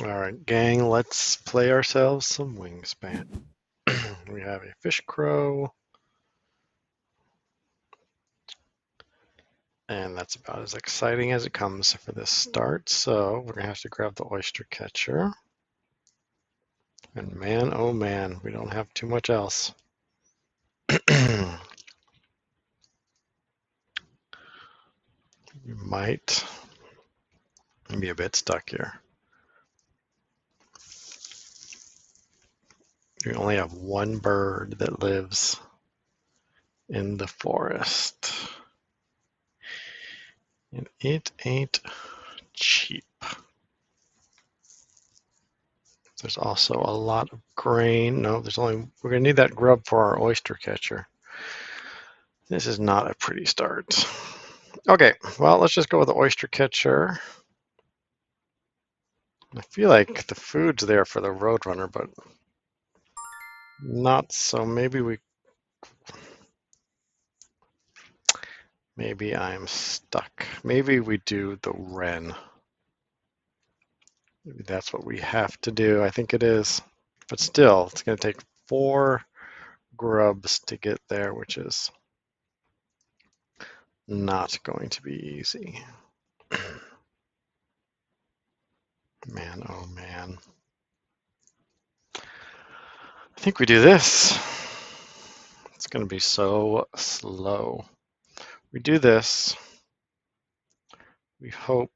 All right, gang, let's play ourselves some Wingspan. We have a fish crow, and that's about as exciting as it comes for this start. So we're gonna have to grab the oyster catcher. And man, oh man, we don't have too much else. We might be a bit stuck here. We only have one bird that lives in the forest. And it ain't cheap. There's also a lot of grain. No, we're gonna need that grub for our oyster catcher. This is not a pretty start. Okay, well, let's just go with the oyster catcher. I feel like the food's there for the Roadrunner, but not so. Maybe I'm stuck. Maybe we do the Wren. Maybe that's what we have to do. I think it is. But still, it's going to take 4 grubs to get there, which is not going to be easy. Man, oh man. I think we do this. It's going to be so slow. We do this. We hope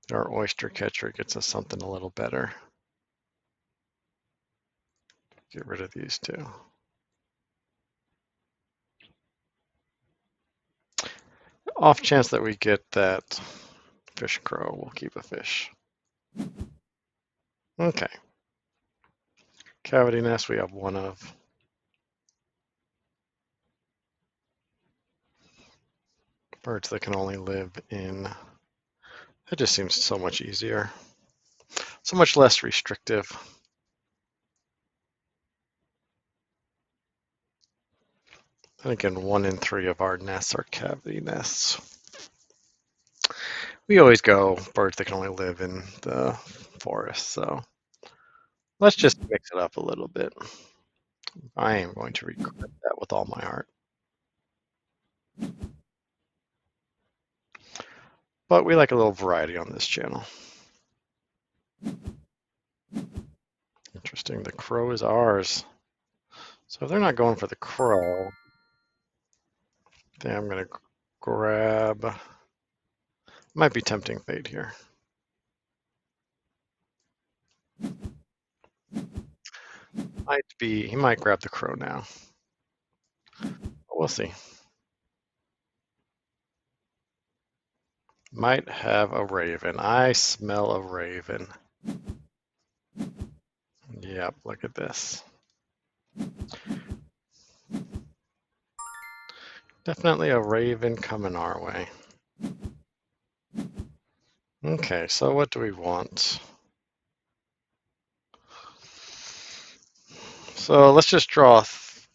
that our oyster catcher gets us something a little better. Get rid of these two. Off chance that we get that fish crow, we'll keep a fish. Okay. Cavity nest we have one of. Birds that can only live in. That just seems so much easier. So much less restrictive. And again, 1 in 3 of our nests are cavity nests. We always go birds that can only live in the forest, so let's just mix it up a little bit. I am going to regret that with all my heart. But we like a little variety on this channel. Interesting, the crow is ours. So if they're not going for the crow, then I'm going to grab, might be tempting fate here. He might grab the crow now. But we'll see. Might have a raven. I smell a raven. Yep, look at this. Definitely a raven coming our way. Okay, so what do we want? So let's just draw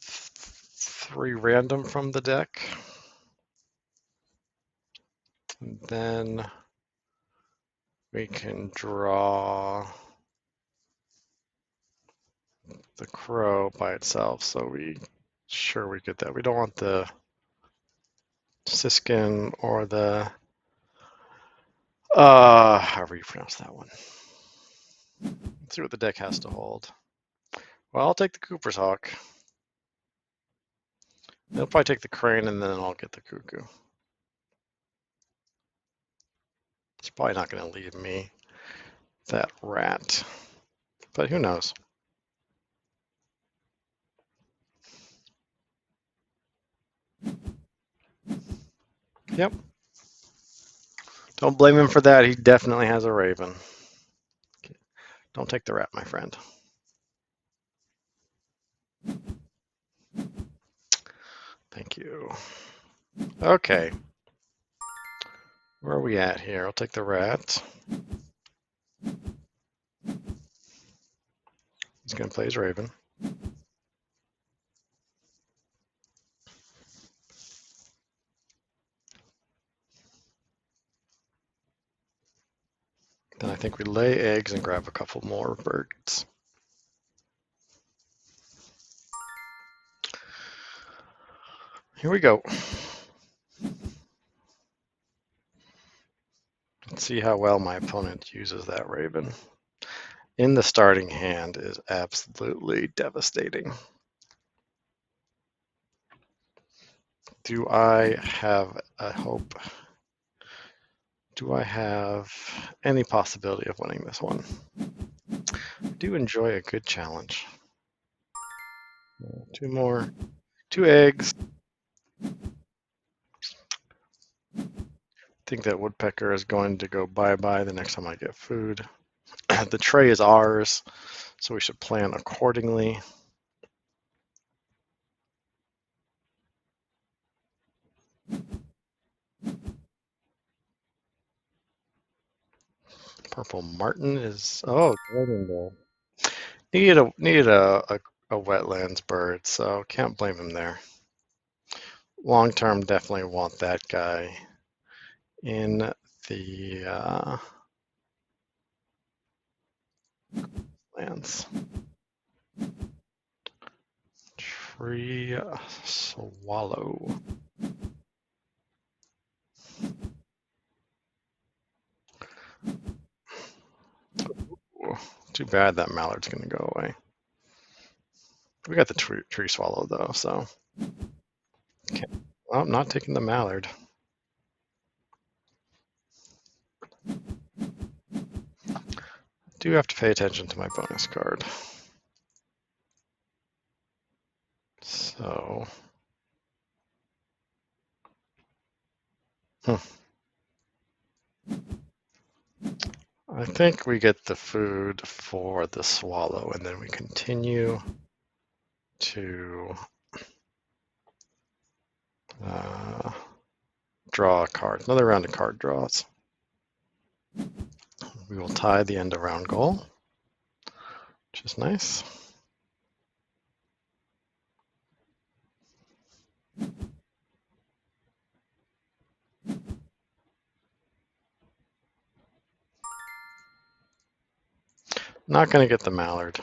3 random from the deck. And then we can draw the crow by itself, so we get that. We don't want the siskin or the however you pronounce that one. Let's see what the deck has to hold. Well, I'll take the Cooper's Hawk. They'll probably take the crane, and then I'll get the cuckoo. It's probably not going to leave me that rat, but who knows? Yep. Don't blame him for that. He definitely has a raven. Don't take the rat, my friend. Thank you. Okay. Where are we at here? I'll take the rat. He's going to play his raven. Then I think we lay eggs and grab a couple more birds. Here we go. Let's see how well my opponent uses that raven. In the starting hand is absolutely devastating. Do I have a hope? Do I have any possibility of winning this one? I do enjoy a good challenge. 2 more. 2 eggs. I think that woodpecker is going to go bye-bye the next time I get food. The tray is ours, so we should plan accordingly. Purple martin is, oh, golden bill. Needed a wetlands bird, so can't blame him there. Long term, definitely want that guy in the lands. Tree swallow. Ooh, too bad that mallard's gonna go away. We got the tree swallow though, so. Okay. Well, I'm not taking the mallard. Do have to pay attention to my bonus card. So. I think we get the food for the swallow, and then we continue to draw a card. Another round of card draws. We will tie the end of round goal, which is nice. Not going to get the mallard.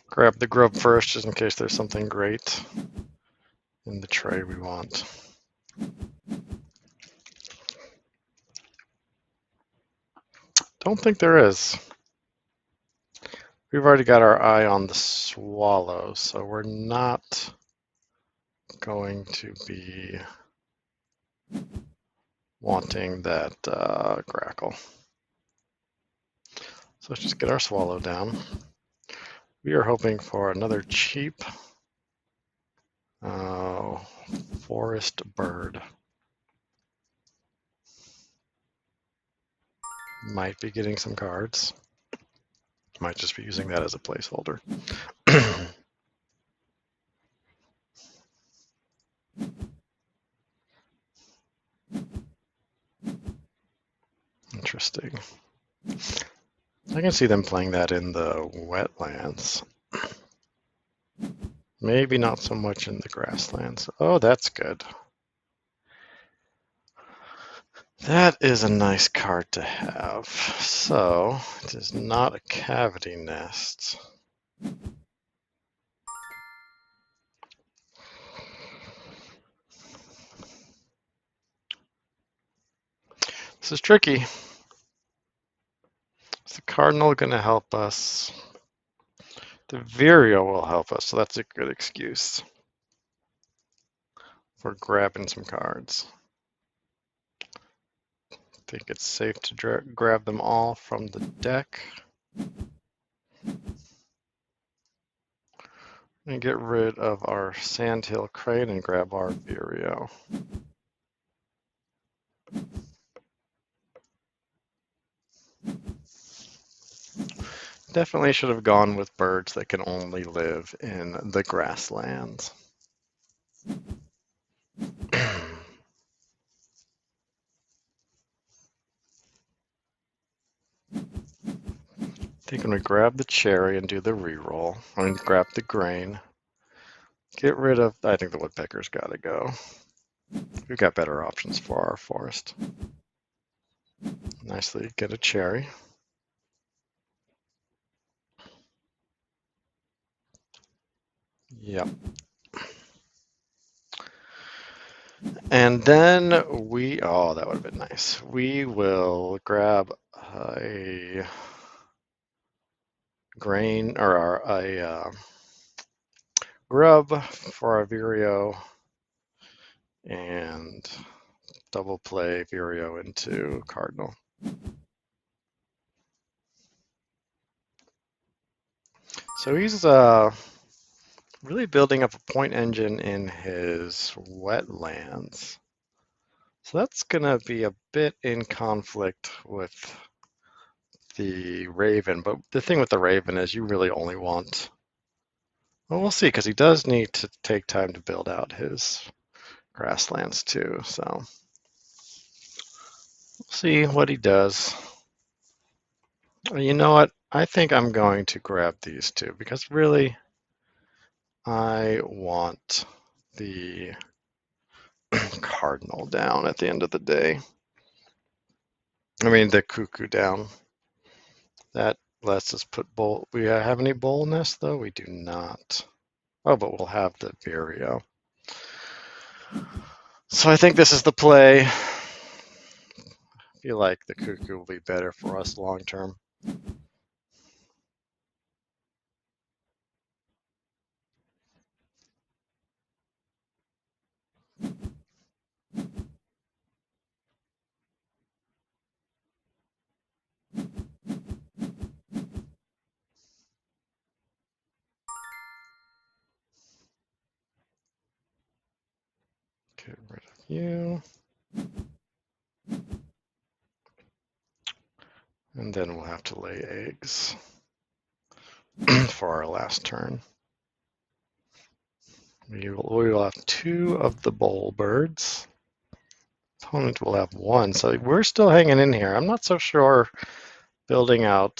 Grab the grub first, just in case there's something great in the tray we want. Don't think there is. We've already got our eye on the swallow, so we're not going to be wanting that grackle. So let's just get our swallow down. We are hoping for another cheap forest bird. Might be getting some cards. Might just be using that as a placeholder. Interesting. I can see them playing that in the wetlands. Maybe not so much in the grasslands. Oh, that's good. That is a nice card to have. So, it is not a cavity nest. This is tricky. Is the cardinal going to help us? The Vireo will help us, so that's a good excuse for grabbing some cards. I think it's safe to grab them all from the deck. And get rid of our Sandhill Crane and grab our Vireo. Definitely should have gone with birds that can only live in the grasslands. I think when we grab the cherry and do the reroll, I'm going to grab the grain. Get rid of, I think the woodpecker's got to go. We've got better options for our forest. Nicely, get a cherry. Yep. And then we, oh, that would have been nice. We will grab a grain or a grub for our Vireo and double play Vireo into Cardinal. So he's really building up a point engine in his wetlands. So that's going to be a bit in conflict with the Raven. But the thing with the Raven is you really only want, well, we'll see, because he does need to take time to build out his grasslands too. So we'll see what he does. You know what? I think I'm going to grab these two because really I want the Cardinal down at the end of the day. I mean, the Cuckoo down. That lets us put bowl. We have any bowl nests though? We do not. Oh, but we'll have the Vireo. So I think this is the play. I feel like the Cuckoo will be better for us long term. Get rid of you. And then we'll have to lay eggs for our last turn. We will have two of the bowl birds. Opponent will have one. So we're still hanging in here. I'm not so sure building out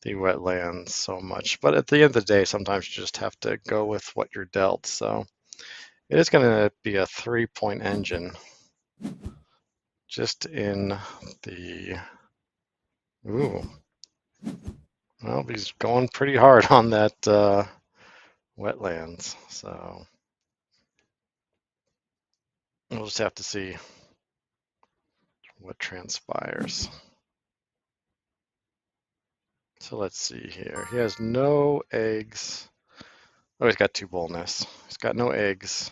the wetlands so much. But at the end of the day, sometimes you just have to go with what you're dealt. So it is going to be a 3-point engine just in the, ooh, well, he's going pretty hard on that wetlands. So we'll just have to see what transpires. So let's see here. He has no eggs. Oh, he's got two bowl nests. He's got no eggs.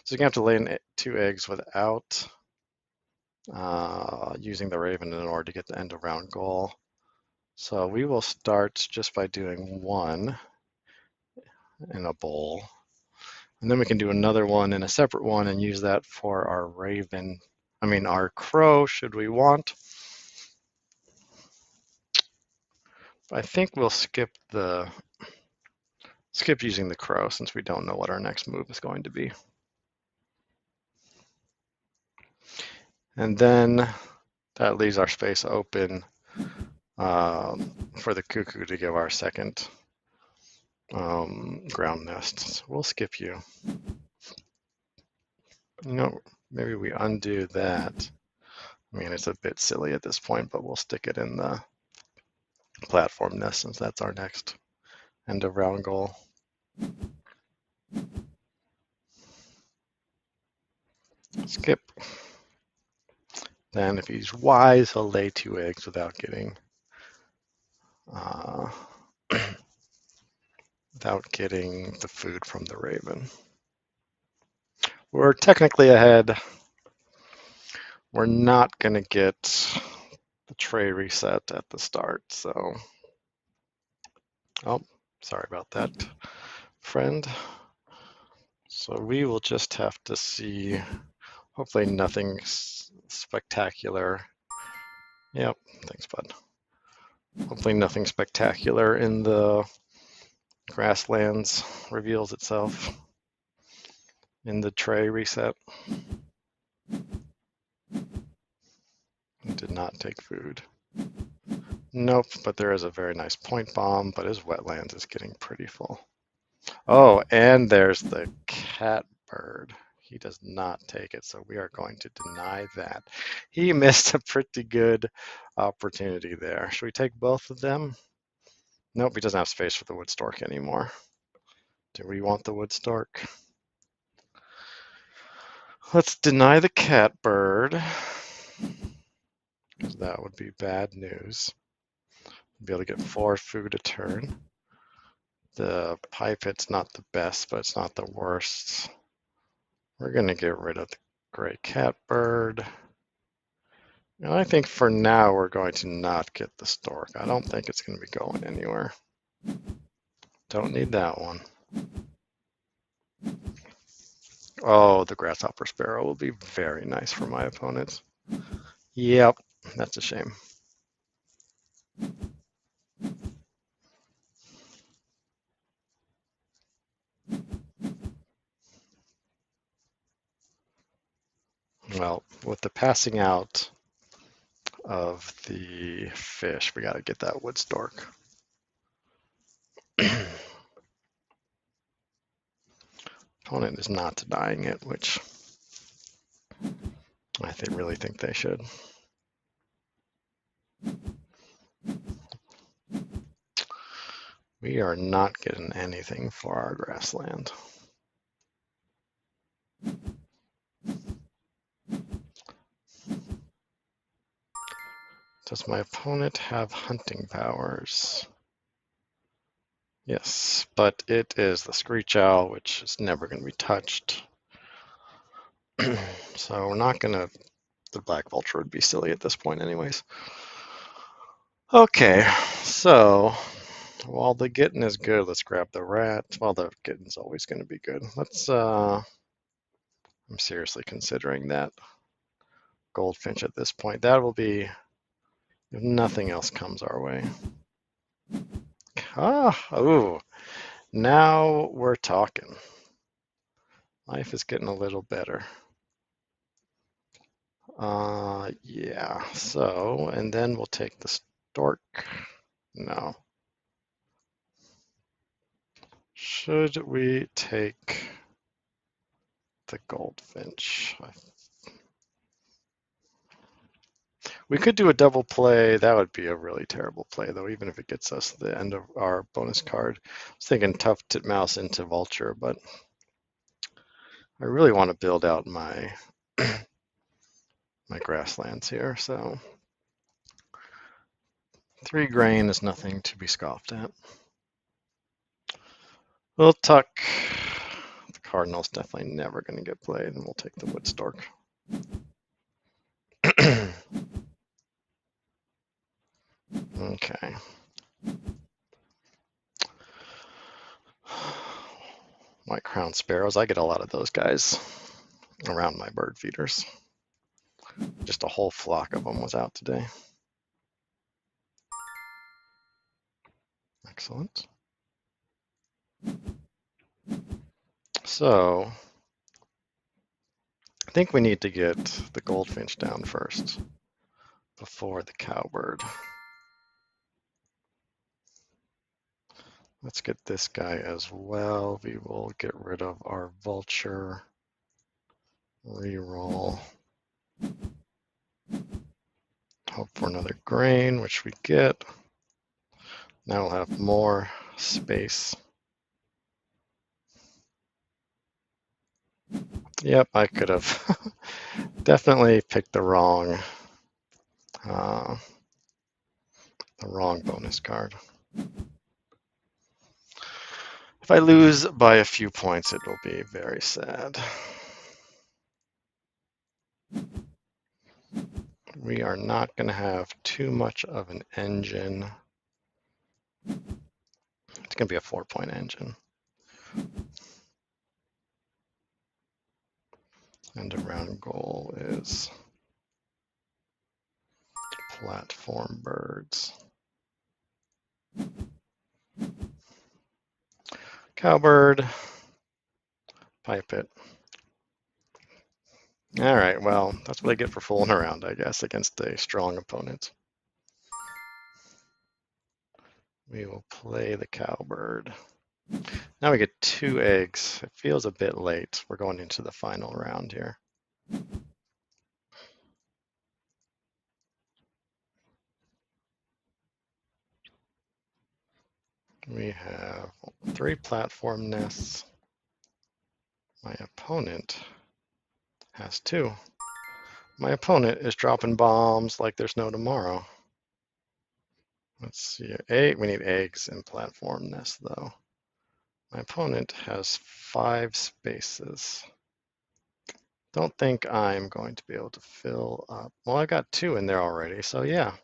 So you're going to have to lay in 2 eggs without using the Raven in order to get the end of round goal. So we will start just by doing 1 in a bowl. And then we can do another one in a separate one and use that for our Raven. I mean, our Crow, should we want. I think we'll skip using the Crow since we don't know what our next move is going to be. And then that leaves our space open for the Cuckoo to give our second ground nest. So we'll skip you. No, maybe we undo that. I mean, it's a bit silly at this point, but we'll stick it in the platform nest since that's our next end of round goal. Skip. Then if he's wise, he'll lay 2 eggs without getting the food from the Raven. We're technically ahead. We're not going to get the tray reset at the start, so. Oh, sorry about that, friend. So we will just have to see, hopefully nothing spectacular. Yep, thanks, bud. Hopefully nothing spectacular in the grasslands reveals itself in the tray reset. Did not take food. Nope, but there is a very nice point bomb, but his wetlands is getting pretty full. Oh, and there's the catbird. He does not take it, so we are going to deny that. He missed a pretty good opportunity there. Should we take both of them? Nope, he doesn't have space for the wood stork anymore. Do we want the wood stork? Let's deny the catbird, because that would be bad news. Be able to get 4 food a turn. The pipit's not the best, but it's not the worst. We're going to get rid of the gray catbird. And I think for now we're going to not get the stork. I don't think it's going to be going anywhere. Don't need that one. Oh, the grasshopper sparrow will be very nice for my opponents. Yep, that's a shame. Well, with the passing out of the fish, we got to get that wood stork. Opponent is not denying it, which I really think they should. We are not getting anything for our grassland. Does my opponent have hunting powers? Yes, but it is the Screech Owl, which is never going to be touched. So we're not going to... The Black Vulture would be silly at this point anyways. Okay, so while the Gitten is good, let's grab the rat. Well, the Gitten's always going to be good. Let's... I'm seriously considering that Goldfinch at this point. That will be if nothing else comes our way. Oh, now we're talking. Life is getting a little better. Yeah, so, and then we'll take the stork. No. Should we take the goldfinch? We could do a double play. That would be a really terrible play, though, even if it gets us the end of our bonus card. I was thinking tough titmouse into vulture, but I really want to build out my my grasslands here, so 3 grain is nothing to be scoffed at. We'll tuck. The cardinal's definitely never going to get played, and we'll take the wood stork. Okay. White crown sparrows, I get a lot of those guys around my bird feeders. Just a whole flock of them was out today. Excellent. So I think we need to get the goldfinch down first before the cowbird. Let's get this guy as well. We will get rid of our vulture. Reroll. Hope for another grain, which we get. Now we'll have more space. Yep, I could have definitely picked the wrong bonus card. If I lose by a few points, it will be very sad. We are not going to have too much of an engine. It's going to be a 4-point engine. And a round goal is platform birds. Cowbird, pipit. All right, well, that's what I get for fooling around, I guess, against a strong opponent. We will play the cowbird. Now we get 2 eggs. It feels a bit late. We're going into the final round here. We have 3 platform nests. My opponent has 2. My opponent is dropping bombs like there's no tomorrow. Let's see. We need eggs in platform nests, though. My opponent has 5 spaces. Don't think I'm going to be able to fill up. Well, I got 2 in there already, so yeah.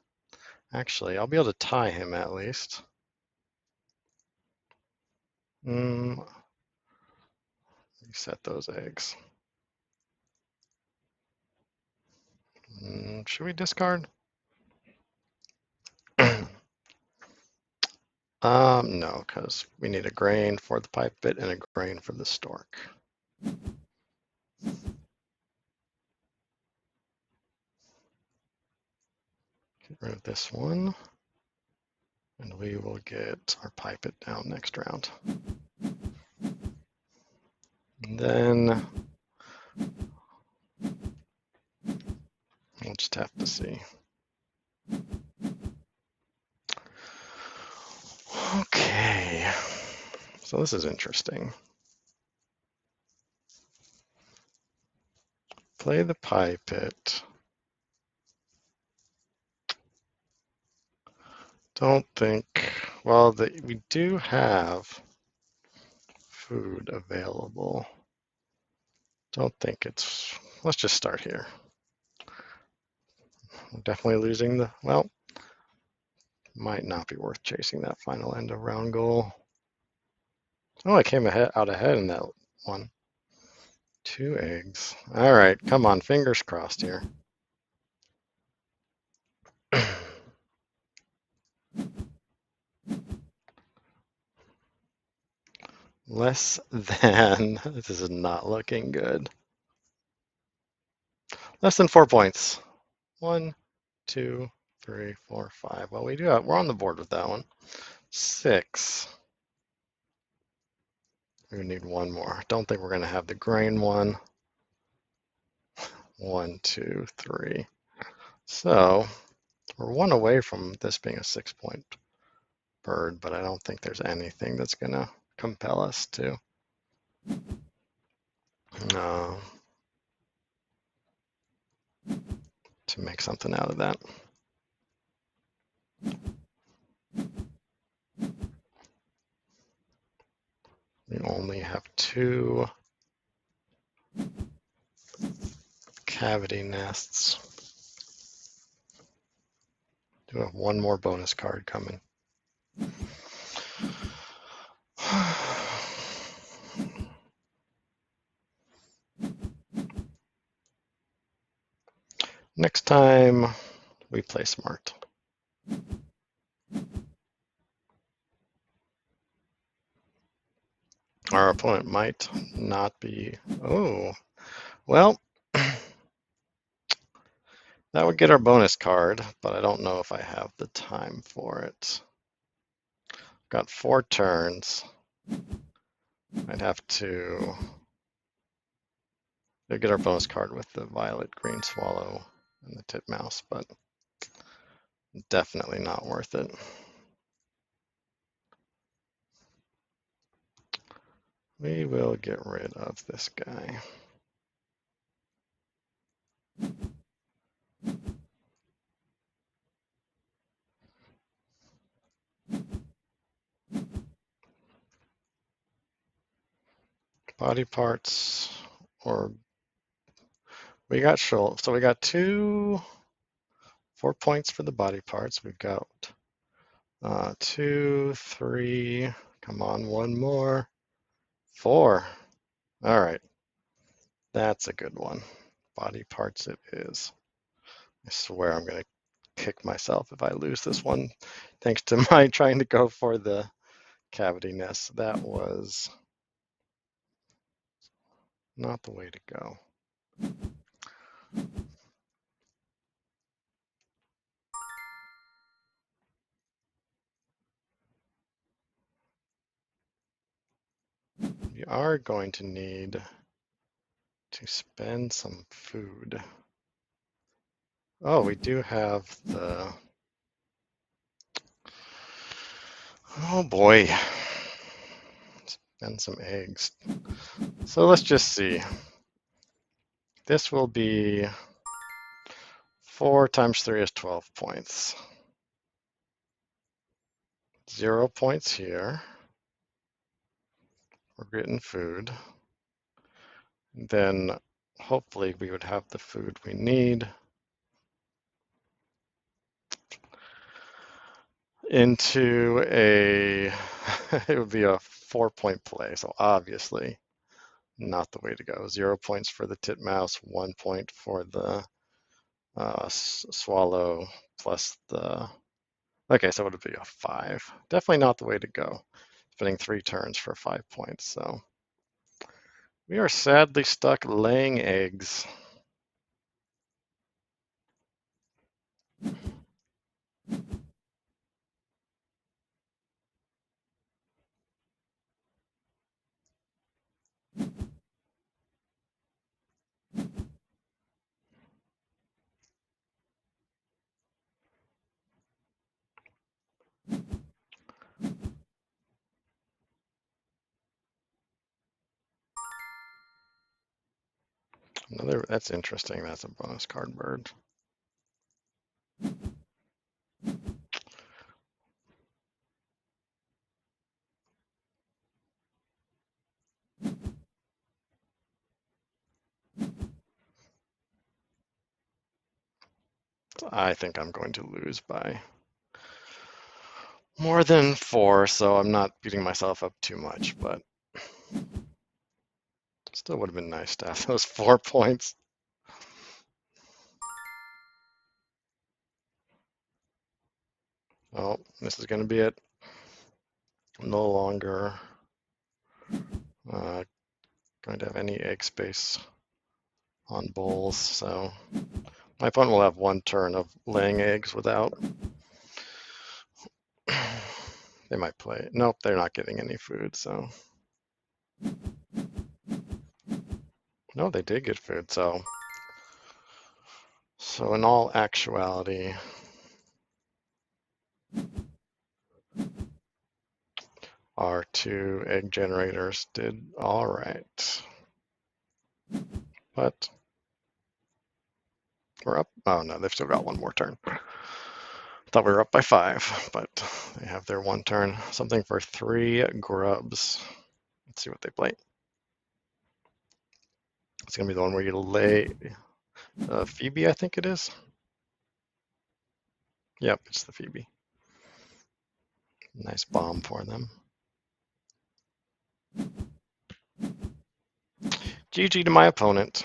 Actually, I'll be able to tie him at least. Reset those eggs. Should we discard? No, because we need a grain for the pipe bit and a grain for the stork. Get rid of this one, and we will get our pipe bit down next round. And then we'll just have to see. Okay, so this is interesting. Play the pipe bit. Don't think, well, we do have food available. Don't think it's, let's just start here. We're definitely losing the, well, might not be worth chasing that final end of round goal. Oh, I came out ahead in that one. 2 eggs. All right, come on, fingers crossed here. Less than, this is not looking good. Less than 4 points. 1, 2, 3, 4, 5. Well, we're on the board with that one. 6. We need 1 more. Don't think we're going to have the grain one. 1, 2, 3. So we're 1 away from this being a 6-point bird, but I don't think there's anything that's going to compel us to make something out of that. We only have 2 cavity nests. Do have 1 more bonus card coming. Next time we play smart. Our opponent might not be, oh, well, that would get our bonus card, but I don't know if I have the time for it. Got 4 turns. I'd have to get our bonus card with the violet green swallow and the titmouse, but definitely not worth it. We will get rid of this guy. Body parts, or we got so we got 4 points for the body parts. We've got 2, 3, come on, 1 more, 4. All right, that's a good one. Body parts it is. I swear I'm gonna kick myself if I lose this one, thanks to my trying to go for the cavity nest. That was not the way to go. we are going to need to spend some food. Oh, we do have the, oh boy, spend some eggs. So let's just see. This will be 4 times 3 is 12 points. 0 points here. We're getting food. Then hopefully we would have the food we need into a, it would be a 4-point play. So obviously not the way to go. 0 points for the titmouse, 1 point for the swallow plus the, okay, so it would be a 5. Definitely not the way to go. Spending 3 turns for 5 points. So we are sadly stuck laying eggs. Another, that's interesting. That's a bonus card bird. I think I'm going to lose by more than 4, so I'm not beating myself up too much, but still would have been nice to have those 4 points. Oh, this is going to be it. No longer going to have any egg space on bowls, so my opponent will have 1 turn of laying eggs without. They might play. Nope, they're not getting any food, so. No, they did get food, so. So in all actuality, our 2 egg generators did all right. But we're up. Oh no, they've still got 1 more turn. Thought we were up by 5, but they have their 1 turn. Something for 3 grubs. Let's see what they play. It's gonna be the one where you lay Phoebe, I think it is. Yep, it's the Phoebe. Nice bomb for them. GG to my opponent.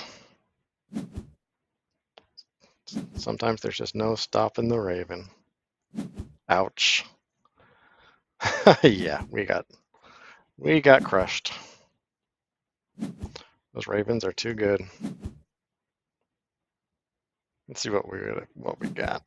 Sometimes there's just no stopping the Raven. Ouch. Yeah, we got crushed. Those Ravens are too good. Let's see what we got.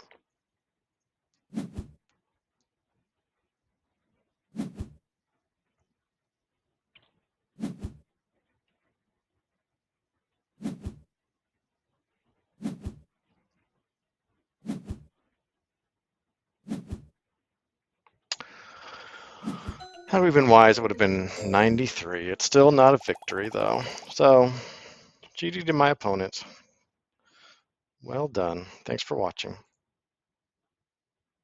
Had we been wise, it would have been 93. It's still not a victory, though. So, GG to my opponent. Well done. Thanks for watching.